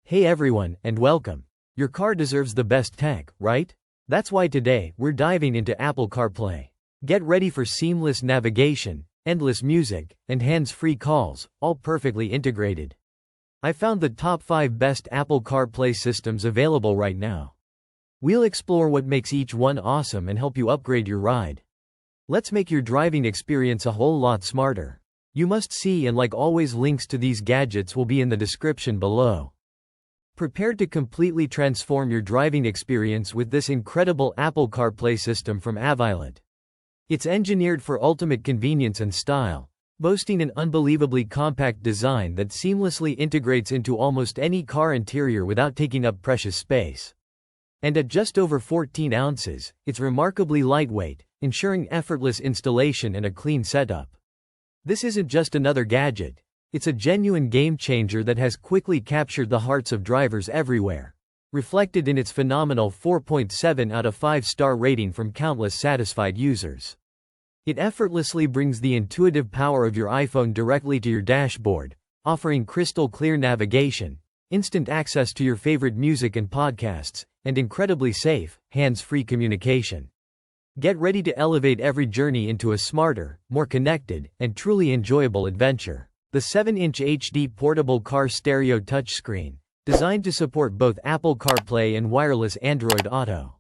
Hey everyone, and welcome. Your car deserves the best tech, right? That's why today, we're diving into Apple CarPlay. Get ready for seamless navigation, endless music, and hands-free calls, all perfectly integrated. I found the top 5 best Apple CarPlay systems available right now. We'll explore what makes each one awesome and help you upgrade your ride. Let's make your driving experience a whole lot smarter. You must see, and like always, links to these gadgets will be in the description below. Prepared to completely transform your driving experience with this incredible Apple CarPlay system from Avilet. It's engineered for ultimate convenience and style, boasting an unbelievably compact design that seamlessly integrates into almost any car interior without taking up precious space. And at just over 14 ounces, it's remarkably lightweight, ensuring effortless installation and a clean setup. This isn't just another gadget. It's a genuine game-changer that has quickly captured the hearts of drivers everywhere, reflected in its phenomenal 4.7 out of 5-star rating from countless satisfied users. It effortlessly brings the intuitive power of your iPhone directly to your dashboard, offering crystal-clear navigation, instant access to your favorite music and podcasts, and incredibly safe, hands-free communication. Get ready to elevate every journey into a smarter, more connected, and truly enjoyable adventure. The 7-inch HD portable car stereo touchscreen, designed to support both Apple CarPlay and wireless Android Auto.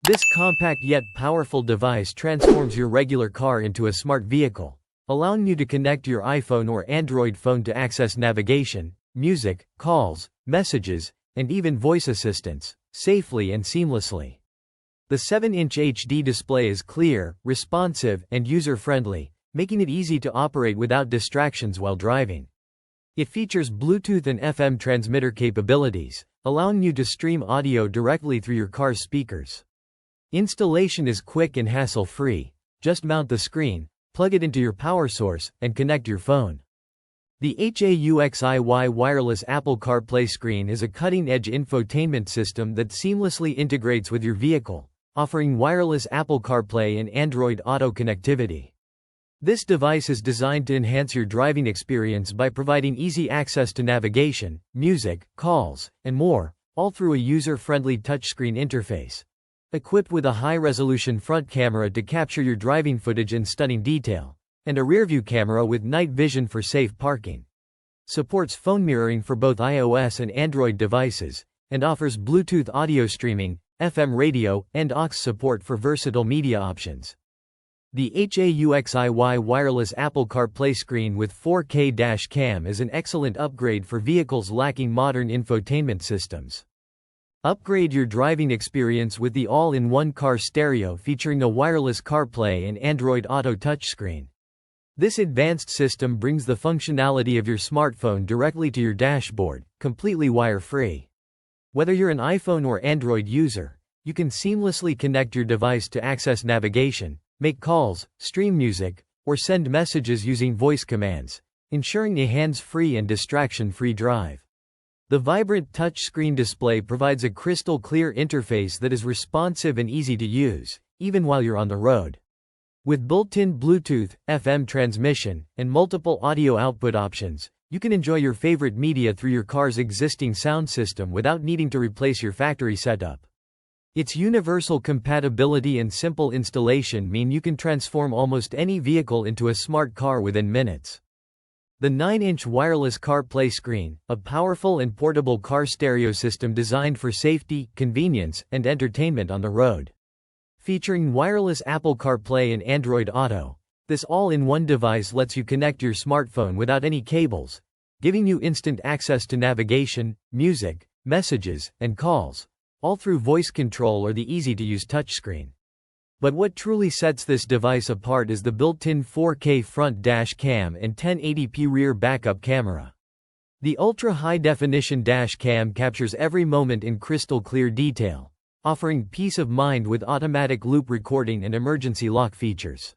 This compact yet powerful device transforms your regular car into a smart vehicle, allowing you to connect your iPhone or Android phone to access navigation, music, calls, messages, and even voice assistants, safely and seamlessly. The 7-inch HD display is clear, responsive, and user-friendly, making it easy to operate without distractions while driving. It features Bluetooth and FM transmitter capabilities, allowing you to stream audio directly through your car's speakers. Installation is quick and hassle-free. Just mount the screen, plug it into your power source, and connect your phone. The HAUXIY wireless Apple CarPlay screen is a cutting-edge infotainment system that seamlessly integrates with your vehicle, offering wireless Apple CarPlay and Android Auto connectivity. This device is designed to enhance your driving experience by providing easy access to navigation, music, calls, and more, all through a user-friendly touchscreen interface. Equipped with a high-resolution front camera to capture your driving footage in stunning detail, and a rearview camera with night vision for safe parking. Supports phone mirroring for both iOS and Android devices, and offers Bluetooth audio streaming, FM radio, and aux support for versatile media options. The HAUXIY wireless Apple CarPlay screen with 4K dash cam is an excellent upgrade for vehicles lacking modern infotainment systems. Upgrade your driving experience with the all-in-one car stereo featuring a wireless CarPlay and Android Auto touchscreen. This advanced system brings the functionality of your smartphone directly to your dashboard, completely wire-free. Whether you're an iPhone or Android user, you can seamlessly connect your device to access navigation, make calls, stream music, or send messages using voice commands, ensuring a hands-free and distraction-free drive. The vibrant touchscreen display provides a crystal-clear interface that is responsive and easy to use, even while you're on the road. With built-in Bluetooth, FM transmission, and multiple audio output options, you can enjoy your favorite media through your car's existing sound system without needing to replace your factory setup. Its universal compatibility and simple installation mean you can transform almost any vehicle into a smart car within minutes. The 9-inch wireless CarPlay screen, a powerful and portable car stereo system designed for safety, convenience, and entertainment on the road. Featuring wireless Apple CarPlay and Android Auto, this all-in-one device lets you connect your smartphone without any cables, giving you instant access to navigation, music, messages, and calls, all through voice control or the easy-to-use touchscreen. But what truly sets this device apart is the built-in 4K front dash cam and 1080p rear backup camera. The ultra-high-definition dash cam captures every moment in crystal-clear detail, offering peace of mind with automatic loop recording and emergency lock features.